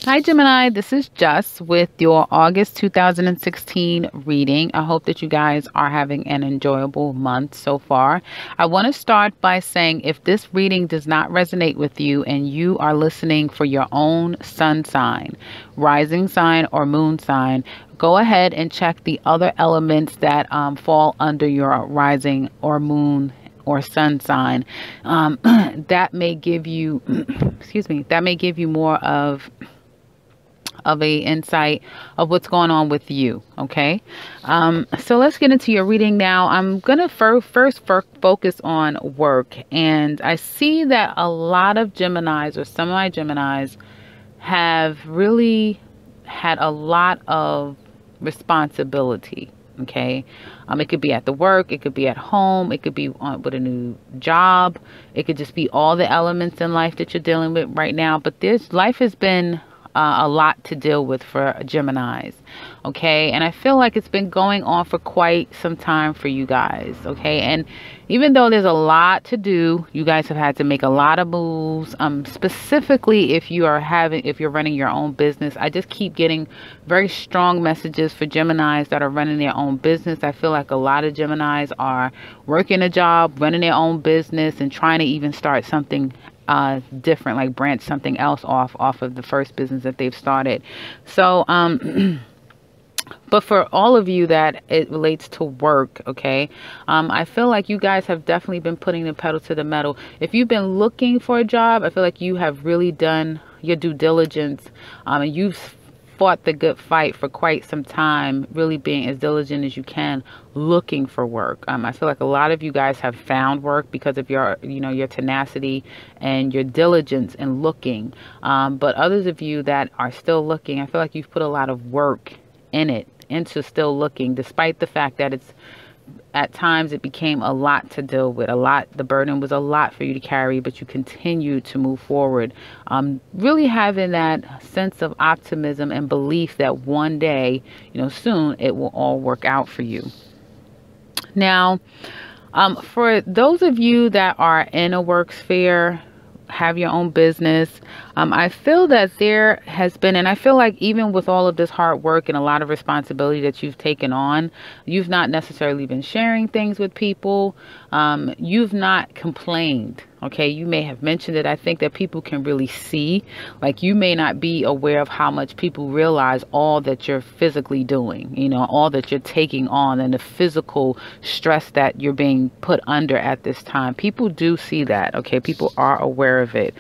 Hi Gemini, this is Jess with your August 2016 reading. I hope that you guys are having an enjoyable month so far. I want to start by saying if this reading does not resonate with you and you are listening for your own sun sign, rising sign, or moon sign, go ahead and check the other elements that fall under your rising or moon or sun sign. That may give you, excuse me, that may give you more of a insight of what's going on with you. Okay. So let's get into your reading now. I'm going to first focus on work. And I see that a lot of Geminis or some of my Geminis have really had a lot of responsibility. Okay. It could be at the work. It could be at home. It could be with a new job. It could just be all the elements in life that you're dealing with right now. But life has been a lot to deal with for Geminis. Okay. And I feel like it's been going on for quite some time for you guys. Okay. And even though there's a lot to do, you guys have had to make a lot of moves. Specifically, if you're running your own business, I just keep getting very strong messages for Geminis that are running their own business. I feel like a lot of Geminis are working a job, running their own business, and trying to even start something different, like branch something else off of the first business that they've started. So, but for all of you that it relates to work, okay, I feel like you guys have definitely been putting the pedal to the metal. If you've been looking for a job, I feel like you have really done your due diligence, and you've fought the good fight for quite some time, really being as diligent as you can looking for work. I feel like a lot of you guys have found work because of your tenacity and your diligence in looking. But others of you that are still looking, I feel like you've put a lot of work into still looking, despite the fact that it's at times it became a lot to deal with. The burden was a lot for you to carry, but you continue to move forward. Really having that sense of optimism and belief that one day, soon it will all work out for you. Now, for those of you that are in a work sphere, have your own business, I feel that there has been, and I feel like even with all of this hard work and a lot of responsibility that you've taken on, you've not necessarily been sharing things with people. You've not complained. Okay, you may have mentioned it. I think that people can really see, like, you may not be aware of how much people realize all that you're physically doing, all that you're taking on and the physical stress that you're being put under at this time. People do see that. Okay, people are aware of it.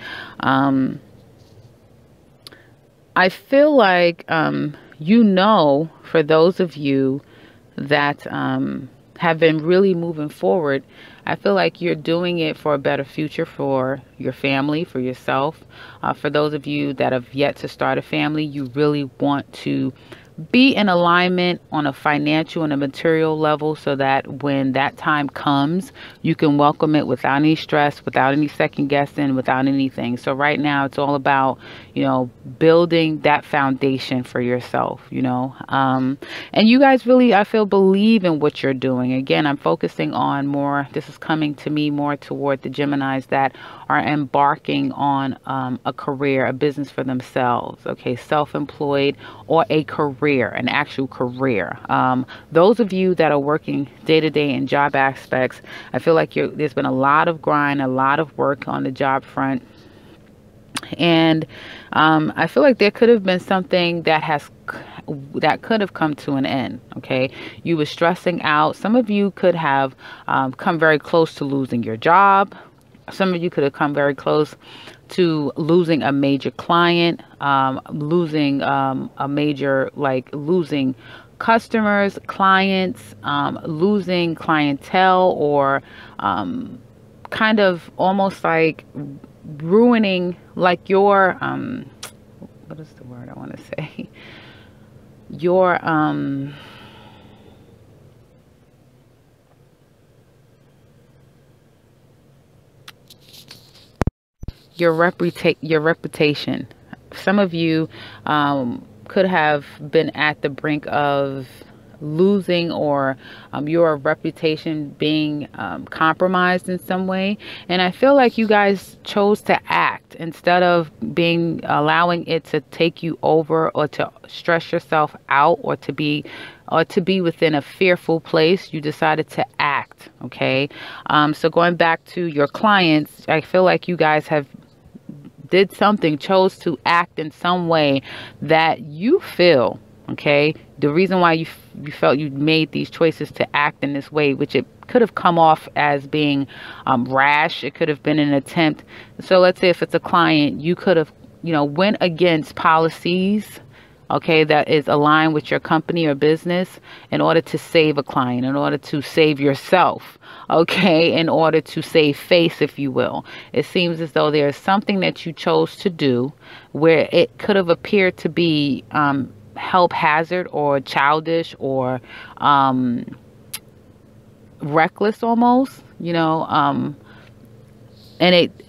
I feel like, for those of you that have been really moving forward, I feel like you're doing it for a better future for your family, for yourself. For those of you that have yet to start a family, you really want to be in alignment on a financial and a material level so that when that time comes, you can welcome it without any stress, without any second guessing, without anything. So right now it's all about, building that foundation for yourself, and you guys really, I feel, believe in what you're doing. Again, I'm focusing on more, this is coming to me more toward the Geminis that are embarking on a career, a business for themselves, okay, self-employed, or a career, an actual career. Those of you that are working day-to-day in job aspects, I feel like there's been a lot of grind, a lot of work on the job front. And I feel like there could have been something that could have come to an end. Okay, you were stressing out. Some of you could have come very close to losing your job. Some of you could have come very close to losing a major client, losing losing customers, clients, losing clientele, or kind of almost like ruining, like your what is the word I want to say, your your reputation. Some of you could have been at the brink of losing, or your reputation being compromised in some way. And I feel like you guys chose to act. act instead of allowing it to take you over or to stress yourself out or to be within a fearful place. You decided to act. Okay. So going back to your clients, I feel like you guys chose to act in some way that you feel, okay, the reason why you felt you made these choices to act in this way, which it could have come off as being rash. It could have been an attempt. So let's say if it's a client, you could have, went against policies, okay, that is aligned with your company or business in order to save a client, in order to save yourself, okay, in order to save face, if you will. It seems as though there is something that you chose to do where it could have appeared to be haphazard or childish or reckless almost,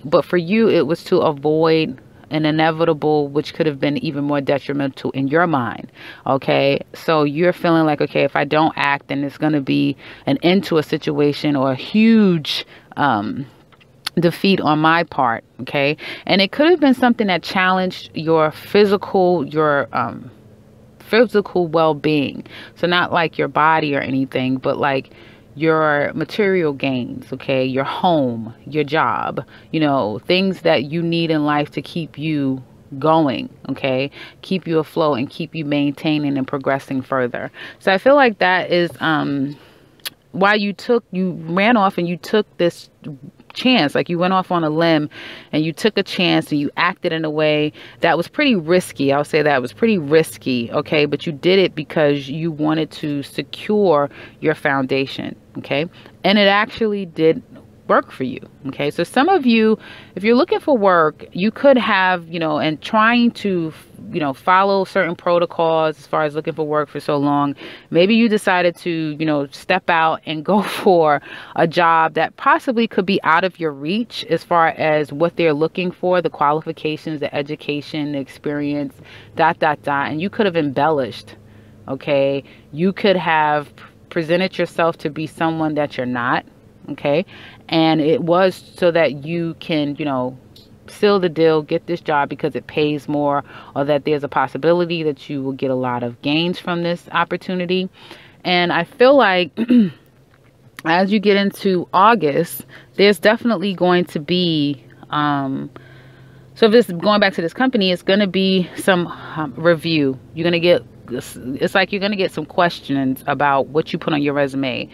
but for you, it was to avoid an inevitable, which could have been even more detrimental in your mind. Okay. So you're feeling like, okay, if I don't act, then it's going to be an end to a situation or a huge, defeat on my part. Okay. And it could have been something that challenged your physical well-being. So not like your body or anything, but like your material gains, okay, your home, your job, things that you need in life to keep you going, okay, keep you afloat and keep you maintaining and progressing further. So I feel like that is why you ran off and you took this chance. Like you went off on a limb and you took a chance and you acted in a way that was pretty risky. I'll say that was pretty risky. Okay. But you did it because you wanted to secure your foundation. Okay. And it actually did work for you. Okay. So some of you, if you're looking for work, you could have, and trying to, follow certain protocols as far as looking for work for so long, maybe you decided to, step out and go for a job that possibly could be out of your reach as far as what they're looking for, the qualifications, the education, the experience, ... And you could have embellished. Okay. You could have presented yourself to be someone that you're not. Okay. And it was so that you can, seal the deal, get this job because it pays more, or that there's a possibility that you will get a lot of gains from this opportunity. And I feel like as you get into August, there's definitely going to be, so if this is going back to this company, it's going to be some review. You're going to get, it's like you're going to get some questions about what you put on your resume,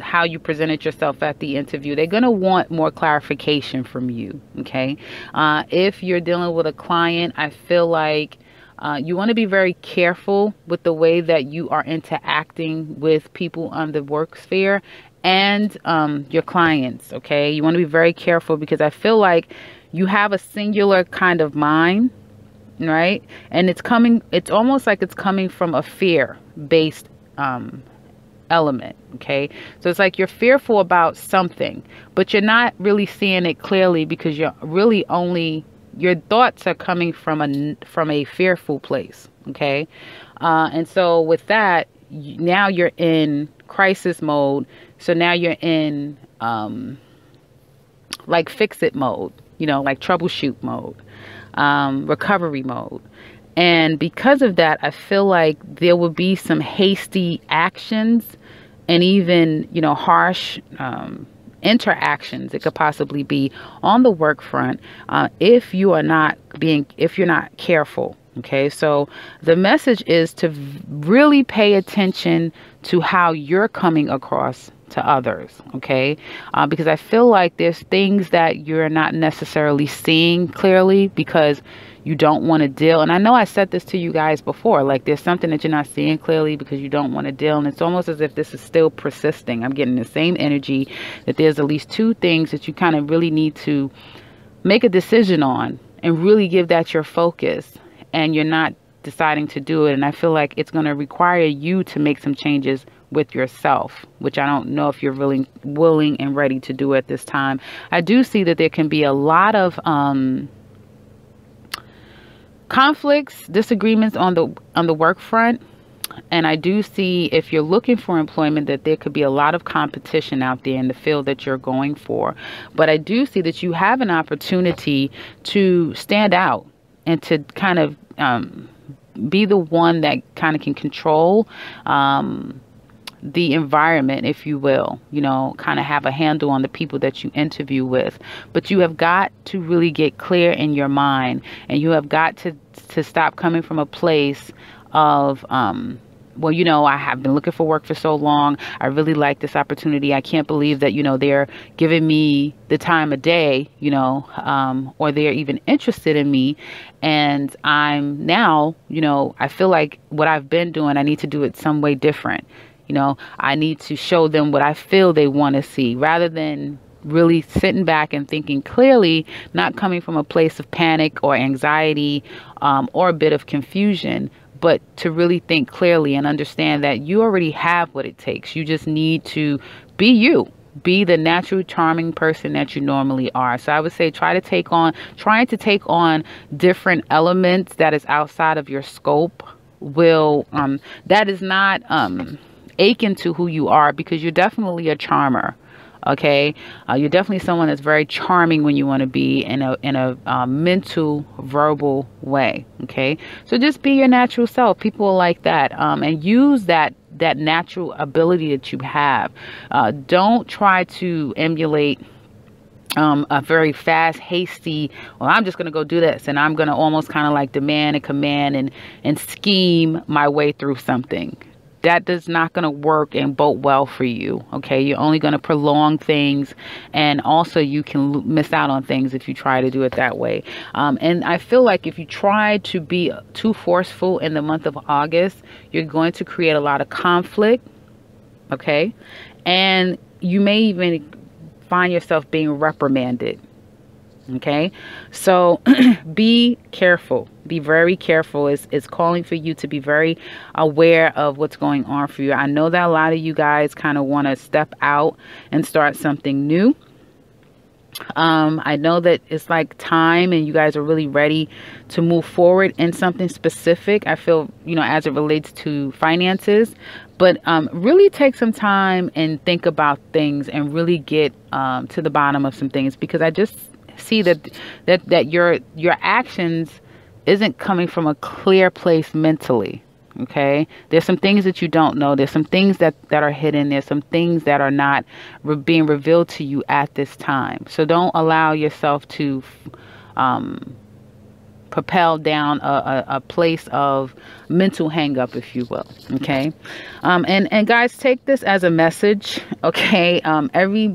how you presented yourself at the interview. They're going to want more clarification from you. Okay. If you're dealing with a client, I feel like you want to be very careful with the way that you are interacting with people on the work sphere and your clients. Okay. You want to be very careful because I feel like you have a singular kind of mind. Right. And it's almost like it's coming from a fear-based element. Okay. So it's like you're fearful about something, but you're not really seeing it clearly because you're really your thoughts are coming from a fearful place. Okay. And so with that, now you're in crisis mode. So now you're in like fix it mode, like troubleshoot mode. Recovery mode. And because of that, I feel like there will be some hasty actions and even, harsh interactions. It could possibly be on the work front if you're not careful. Okay, so the message is to really pay attention to how you're coming across to others. Okay, because I feel like there's things that you're not necessarily seeing clearly because you don't want to deal. And I know I said this to you guys before, like there's something that you're not seeing clearly because you don't want to deal. And it's almost as if this is still persisting. I'm getting the same energy that there's at least two things that you kind of really need to make a decision on and really give that your focus. And you're not deciding to do it. And I feel like it's going to require you to make some changes with yourself, which I don't know if you're really willing and ready to do at this time. I do see that there can be a lot of conflicts, disagreements on the work front. And I do see, if you're looking for employment, that there could be a lot of competition out there in the field that you're going for. But I do see that you have an opportunity to stand out and to kind of be the one that kind of can control the environment, if you will, kind of have a handle on the people that you interview with. But you have got to really get clear in your mind, and you have got to stop coming from a place of, well, I have been looking for work for so long. I really like this opportunity. I can't believe that, they're giving me the time of day, or they're even interested in me. And I'm now, I feel like what I've been doing, I need to do it some way different. I need to show them what I feel they want to see, rather than really sitting back and thinking clearly, not coming from a place of panic or anxiety, or a bit of confusion, but to really think clearly and understand that you already have what it takes. You just need to be you. Be the natural, charming person that you normally are. So I would say trying to take on different elements that is outside of your scope will, that is not ache into who you are, because you're definitely a charmer. Okay. You're definitely someone that's very charming when you want to be in a mental, verbal way. Okay. So just be your natural self. People like that. And use that natural ability that you have. Don't try to emulate a very fast, hasty, well, I'm just going to go do this, and I'm going to almost kind of like demand and command and scheme my way through something. That is not going to work and bode well for you. Okay. You're only going to prolong things, and also you can miss out on things if you try to do it that way. And I feel like if you try to be too forceful in the month of August, you're going to create a lot of conflict. Okay. And you may even find yourself being reprimanded. Okay. So be careful. Be very careful. It's calling for you to be very aware of what's going on for you. I know that a lot of you guys kind of want to step out and start something new. I know that it's like time, and you guys are really ready to move forward in something specific. I feel, as it relates to finances, but really take some time and think about things and really get to the bottom of some things, because I just see that your actions isn't coming from a clear place mentally. Okay. There's some things that you don't know. There's some things that are hidden. There's some things that are not being revealed to you at this time. So don't allow yourself to propel down a place of mental hang up, if you will. Okay. And guys, take this as a message. Okay. Every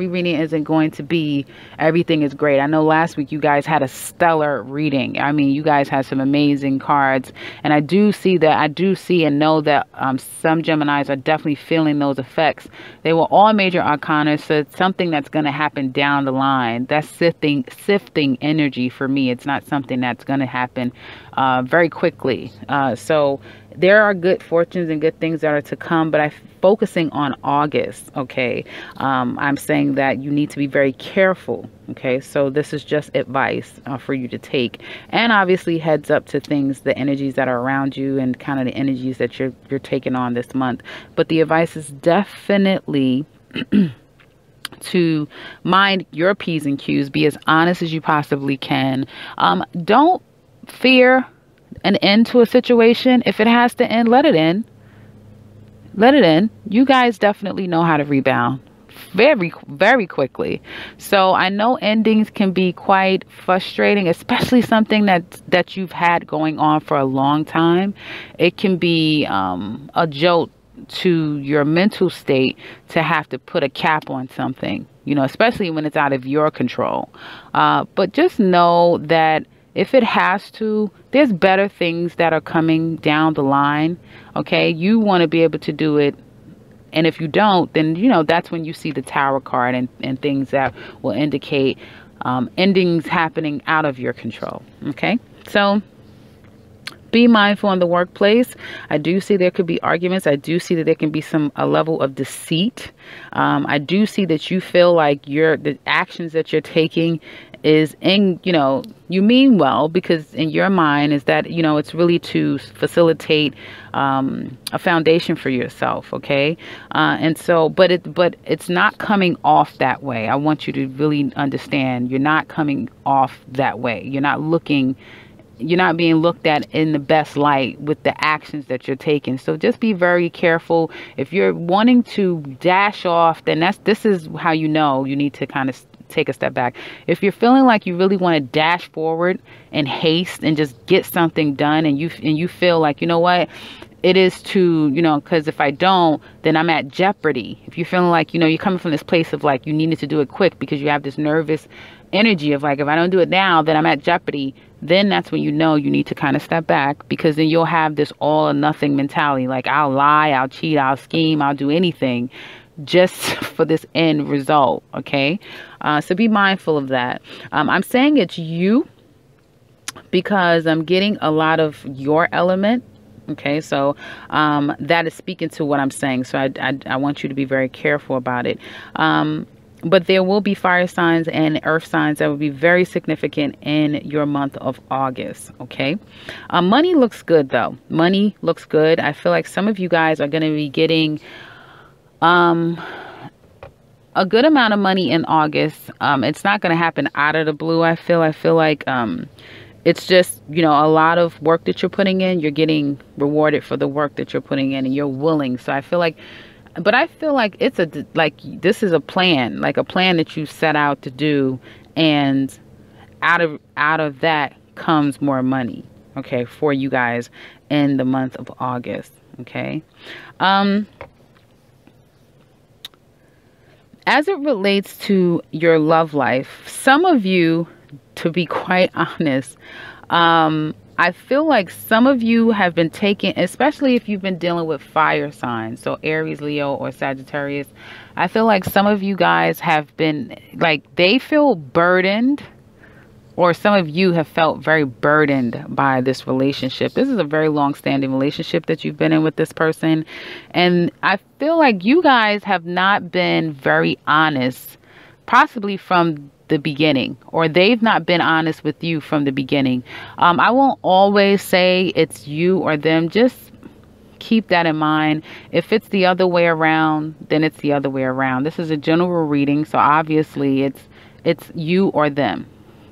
reading isn't going to be everything is great. I know last week you guys had a stellar reading. I mean, you guys had some amazing cards, and I do see and know that some Geminis are definitely feeling those effects. They were all major arcana, so it's something that's going to happen down the line. That's sifting energy for me. It's not something that's going to happen very quickly. So there are good fortunes and good things that are to come, but I'm focusing on August. Okay. I'm saying that you need to be very careful. Okay. So this is just advice for you to take, and obviously heads up to things, the energies that are around you and kind of the energies that you're taking on this month. But the advice is definitely to mind your P's and Q's, be as honest as you possibly can. Don't fear an end to a situation. If it has to end, let it end. Let it end. You guys definitely know how to rebound very, very quickly. So I know endings can be quite frustrating, especially something that you've had going on for a long time. It can be a jolt to your mental state to have to put a cap on something, especially when it's out of your control. But just know that if it has to, there's better things that are coming down the line. Okay. You want to be able to do it. And if you don't, then, that's when you see the Tower card and things that will indicate endings happening out of your control. Okay. So be mindful in the workplace. I do see there could be arguments. I do see that there can be a level of deceit. I do see that you feel like the actions that you're taking is in, you mean well, because in your mind is that, it's really to facilitate a foundation for yourself. Okay. And so, but it's not coming off that way. I want you to really understand, you're not coming off that way. You're not being looked at in the best light with the actions that you're taking. So just be very careful. If you're wanting to dash off, then this is how you need to kind of take a step back. If you're feeling like you really want to dash forward and haste and just get something done, and you feel like, you know what, it is to, because if I don't, then I'm at jeopardy. If you're feeling like, you're coming from this place of like, you needed to do it quick because you have this nervous energy of like, if I don't do it now, then I'm at jeopardy. Then that's when you need to kind of step back, because then you'll have this all or nothing mentality. Like, I'll lie, I'll cheat, I'll scheme, I'll do anything just for this end result. Okay. So be mindful of that. I'm saying it's you because I'm getting a lot of your element. Okay, so that is speaking to what I'm saying. So I want you to be very careful about it. But there will be fire signs and earth signs that will be very significant in your month of August. Okay, money looks good though. Money looks good. I feel like some of you guys are going to be getting a good amount of money in August. It's not going to happen out of the blue. I feel like it's just, a lot of work that you're putting in, you're getting rewarded for the work that you're putting in, and you're willing. So I feel like this is a plan, like a plan that you set out to do. And out of that comes more money. Okay. For you guys in the month of August. Okay. As it relates to your love life, some of you, to be quite honest, I feel like some of you have been taken, especially if you've been dealing with fire signs, so Aries, Leo, or Sagittarius. I feel like some of you guys have been like, they feel burdened, or some of you have felt very burdened by this relationship. This is a very long-standing relationship that you've been in with this person. And I feel like you guys have not been very honest, possibly from the beginning, or they've not been honest with you from the beginning. I won't always say it's you or them. Just keep that in mind. If it's the other way around, then it's the other way around. This is a general reading, so obviously it's you or them.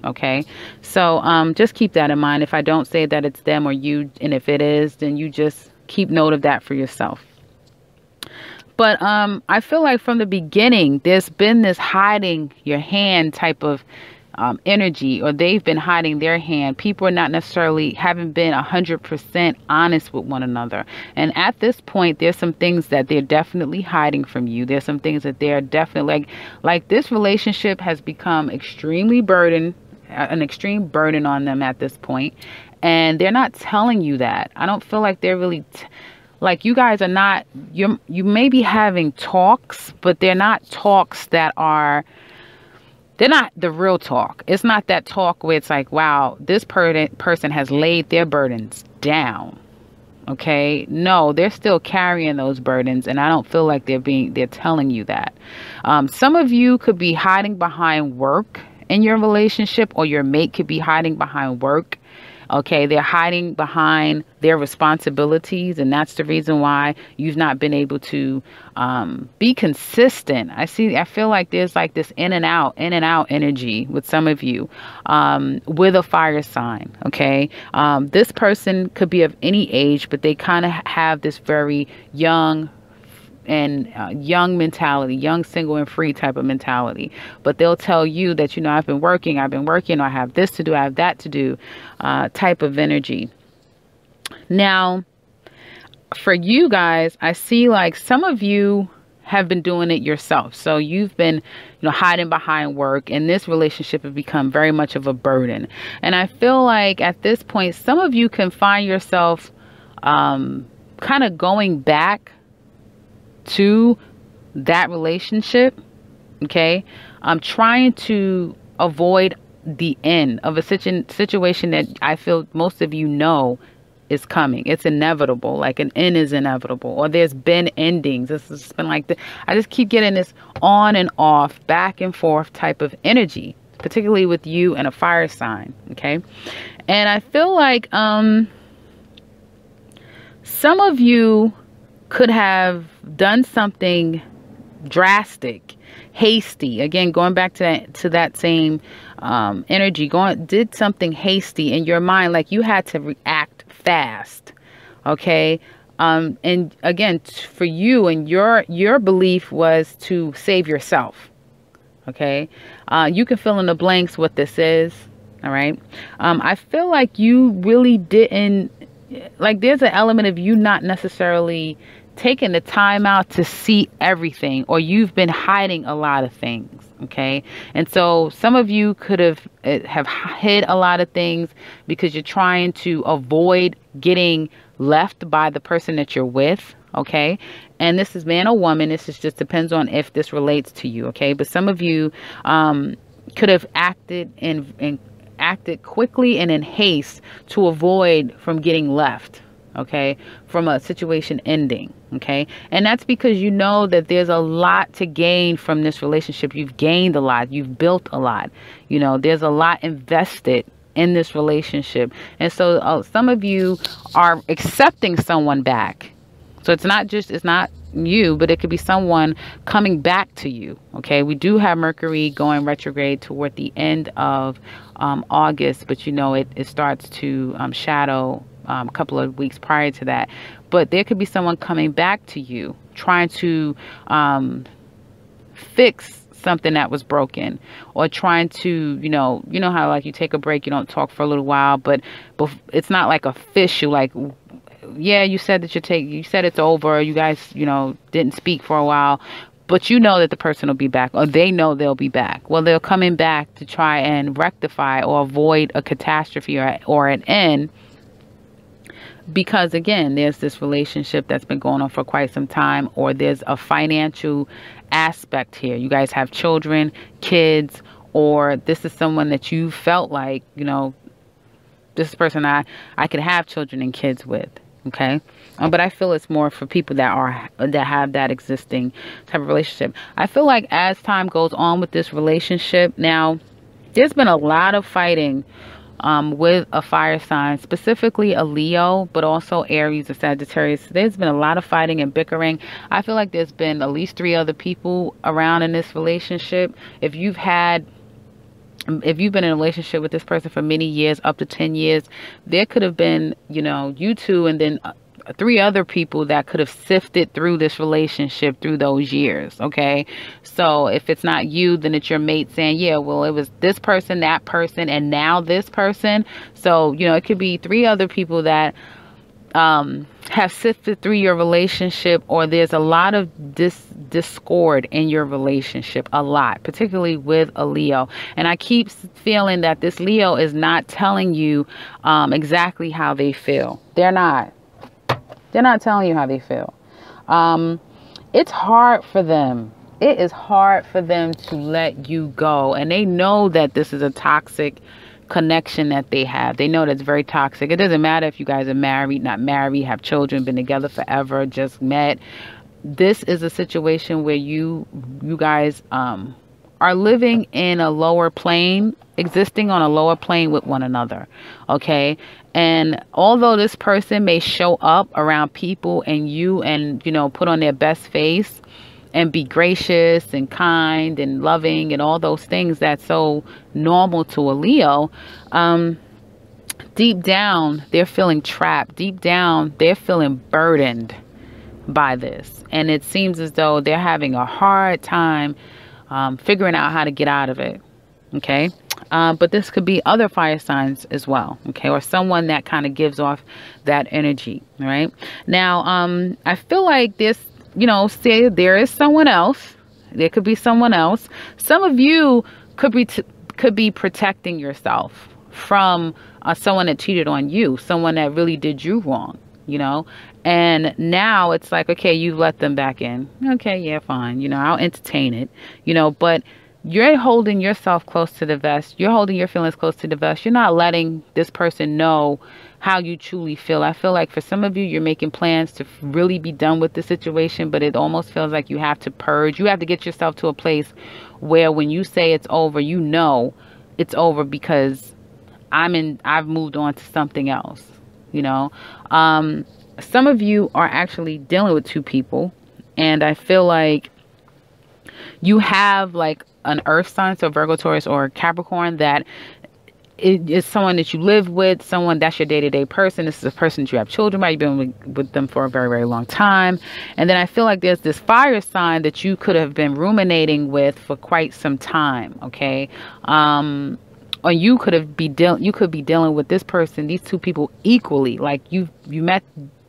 Okay, so just keep that in mind. If I don't say that it's them or you, and if it is, then you just keep note of that for yourself. But I feel like from the beginning, there's been this hiding your hand type of energy, or they've been hiding their hand. People are not necessarily, haven't been 100% honest with one another. And at this point, there's some things that they're definitely hiding from you. There's some things that they're definitely like this relationship has become extremely an extreme burden on them at this point. And they're not telling you that. I don't feel like they're really like, you guys are not, you may be having talks, but they're not talks that are, they're not the real talk. It's not that talk where it's like, wow, this person has laid their burdens down. Okay. No, they're still carrying those burdens. And I don't feel like they're telling you that. Some of you could be hiding behind work in your relationship, or your mate could be hiding behind work. Okay, they're hiding behind their responsibilities, and that's the reason why you've not been able to be consistent. I feel like there's like this in and out energy with some of you with a fire sign. Okay, this person could be of any age, but they kind of have this very young young mentality, young, single, and free type of mentality. But they'll tell you that, I've been working, or I have this to do, I have that to do, type of energy. Now, for you guys, I see like some of you have been doing it yourself. So you've been, hiding behind work, and this relationship has become very much of a burden. And I feel like at this point, some of you can find yourself kind of going back to that relationship. Okay. I'm trying to avoid the end of a situation that I feel most of you know is coming. It's inevitable. Like an end is inevitable, or there's been endings. This has been like I just keep getting this on and off, back and forth type of energy. particularly with you and a fire sign. Okay. And I feel like some of you could have done something drastic, hasty. Again, going back to that same energy, did something hasty in your mind, like you had to react fast. Okay. And again, for you, and your belief was to save yourself. Okay. You can fill in the blanks what this is. All right. I feel like you really didn't, like, there's an element of you not necessarily taking the time out to see everything, or you've been hiding a lot of things. Okay. And so some of you could have hid a lot of things because you're trying to avoid getting left by the person that you're with. Okay. And this is man or woman. This is just depends on if this relates to you. Okay. But some of you could have acted and acted quickly and in haste to avoid from getting left. Okay. From a situation ending. Okay. And that's because you know that there's a lot to gain from this relationship. You've gained a lot. You've built a lot. You know, there's a lot invested in this relationship. And so some of you are accepting someone back. So it's not you, but it could be someone coming back to you. Okay. We do have Mercury going retrograde toward the end of August, but you know, it starts to shadow a couple of weeks prior to that. But there could be someone coming back to you, trying to fix something that was broken, or trying to, you know how like you take a break, you don't talk for a little while, but it's not like official, like, yeah, you said that you said it's over, you guys, didn't speak for a while, but you know that the person will be back, or they know they'll be back. Well, they're coming back to try and rectify or avoid a catastrophe or an end. Because again, there's this relationship that's been going on for quite some time, or there's a financial aspect here. You guys have children, kids, or this is someone that you felt like, this person I could have children and kids with. Okay. But I feel it's more for people that have that existing type of relationship. I feel like as time goes on with this relationship, now there's been a lot of fighting with a fire sign, specifically a Leo, but also Aries or Sagittarius. There's been a lot of fighting and bickering. I feel like there's been at least 3 other people around in this relationship. If you've been in a relationship with this person for many years, up to 10 years, there could have been, you two and then 3 other people that could have sifted through this relationship through those years. Okay. So if it's not you, then it's your mate saying, yeah, well, it was this person, that person, and now this person. So, it could be 3 other people that have sifted through your relationship, or there's a lot of discord in your relationship, a lot, particularly with a Leo. And I keep feeling that this Leo is not telling you exactly how they feel. They're not telling you how they feel. It's hard for them. It is hard for them to let you go. And they know that this is a toxic connection that they have. They know that's very toxic. It doesn't matter if you guys are married, not married, have children, been together forever, just met. This is a situation where you guys are living in a lower plane, existing on a lower plane with one another. Okay. And although this person may show up around people and you and, put on their best face and be gracious and kind and loving and all those things that's so normal to a Leo, deep down, they're feeling trapped. Deep down, they're feeling burdened by this. And it seems as though they're having a hard time figuring out how to get out of it. Okay. But this could be other fire signs as well. Okay. Or someone that kind of gives off that energy. Right now, I feel like this, say there is someone else. There could be someone else. Some of you could be protecting yourself from someone that cheated on you, someone that really did you wrong, and now it's like, okay, you've let them back in. Okay, yeah, fine. I'll entertain it, but you're holding yourself close to the vest. You're holding your feelings close to the vest. You're not letting this person know how you truly feel. I feel like for some of you, you're making plans to really be done with the situation, but it almost feels like you have to purge. You have to get yourself to a place where when you say it's over, you know it's over because I've moved on to something else, you know. Some of you are actually dealing with two people, and I feel like you have like an earth sign, so Virgo, Taurus, or Capricorn, that it is someone that you live with, someone that's your day-to-day person. This is a person that you have children by. You've been with them for a very, very long time. And then I feel like there's this fire sign that you could have been ruminating with for quite some time, okay? Or you could be dealing with this person, these two people equally. Like you met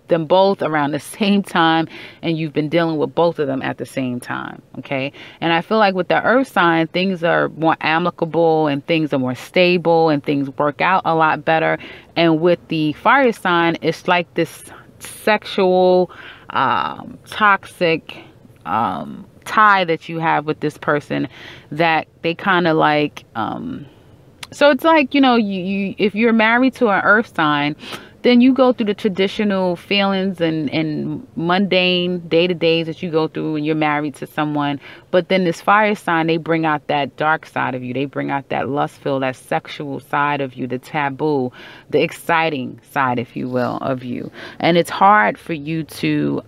them both around the same time, and you've been dealing with both of them at the same time, okay? And I feel like with the earth sign, things are more amicable and things are more stable and things work out a lot better. And with the fire sign, it's like this sexual toxic tie that you have with this person that they kind of like so it's like, you know, you if you're married to an earth sign, then you go through the traditional feelings and mundane day-to-days that you go through when you're married to someone. But then this fire sign, they bring out that dark side of you. They bring out that lustful, that sexual side of you, the taboo, the exciting side, if you will, of you. And it's hard for you to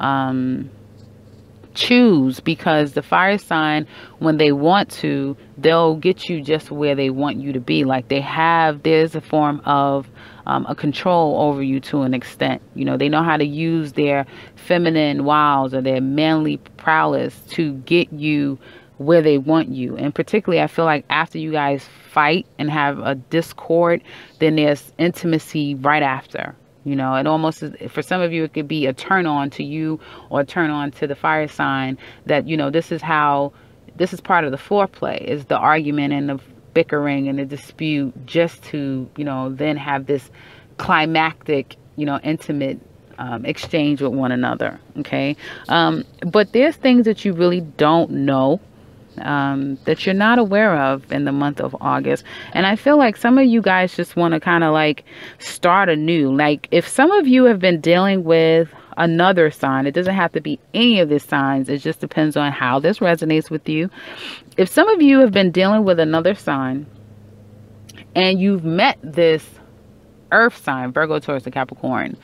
choose, because the fire sign, when they want to, they'll get you just where they want you to be. Like there's a form of a control over you to an extent. You know, they know how to use their feminine wiles or their manly prowess to get you where they want you. And particularly, I feel like after you guys fight and have a discord, then there's intimacy right after. You know, it almost is, for some of you, it could be a turn on to you or a turn on to the fire sign that, you know, this is part of the foreplay, is the argument and the bickering and the dispute, just to, you know, then have this climactic, you know, intimate exchange with one another. Okay. But there's things that you really don't know, that you're not aware of in the month of August. And I feel like some of you guys just want to kind of like start anew. Like if some of you have been dealing with another sign, it doesn't have to be any of the signs. It just depends on how this resonates with you. If some of you have been dealing with another sign and you've met this earth sign, Virgo, Taurus, and Capricorn,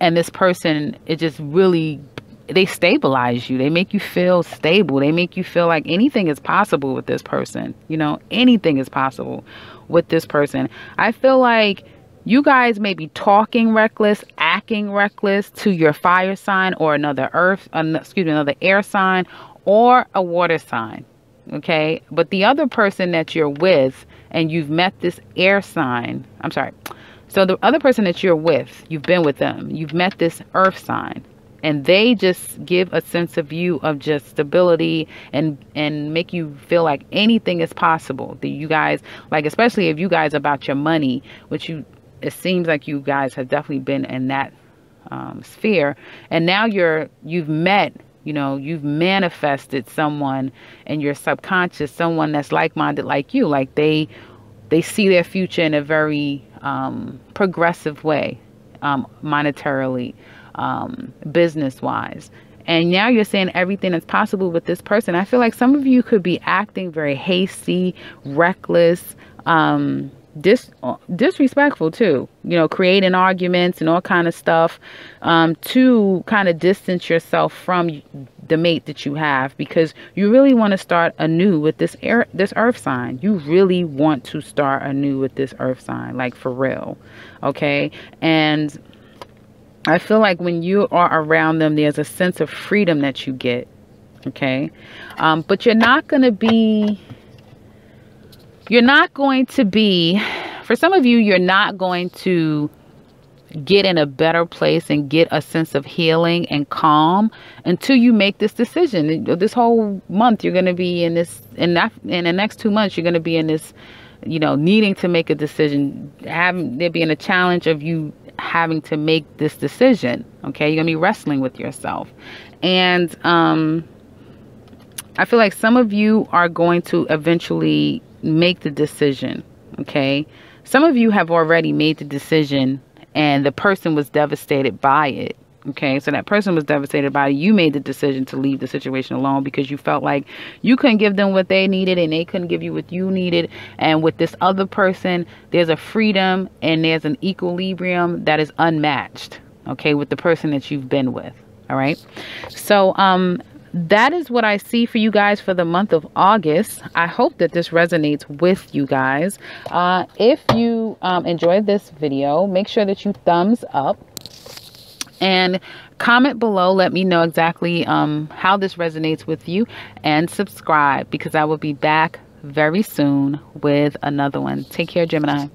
and this person, it just really, they stabilize you. They make you feel stable. They make you feel like anything is possible with this person. You know, anything is possible with this person. I feel like you guys may be talking reckless, acting reckless to your fire sign or another another air sign or a water sign. Okay. But the other person that you're with, and you've met this air sign, so the other person that you're with, you've been with them, you've met this earth sign, and they just give a sense of you of just stability and make you feel like anything is possible. That you guys, like, especially if you guys about your money, which it seems like you guys have definitely been in that sphere. And now you've met, you know, you've manifested someone in your subconscious, someone that's like-minded like you. Like they see their future in a very progressive way, monetarily, business-wise. And now you're saying everything is possible with this person. I feel like some of you could be acting very hasty, reckless, disrespectful too, you know, creating arguments and all kind of stuff, to kind of distance yourself from the mate that you have, because you really want to start anew with this earth sign. You really want to start anew with this earth sign, like for real. Okay. And I feel like when you are around them, there's a sense of freedom that you get. Okay. But you're not going to be, for some of you, you're not going to get in a better place and get a sense of healing and calm until you make this decision. This whole month, you're going to be in this, in the next 2 months, you're going to be in this, you know, needing to make a decision, there being a challenge of you having to make this decision. Okay. You're going to be wrestling with yourself. And, I feel like some of you are going to eventually make the decision, okay? Some of you have already made the decision and the person was devastated by it, okay? So that person was devastated by it. You made the decision to leave the situation alone because you felt like you couldn't give them what they needed and they couldn't give you what you needed. And with this other person, there's a freedom and there's an equilibrium that is unmatched, okay, with the person that you've been with, all right? So, that is what I see for you guys for the month of August. I hope that this resonates with you guys. If you enjoyed this video, make sure that you thumbs up and comment below. Let me know exactly how this resonates with you, and subscribe because I will be back very soon with another one. Take care, Gemini.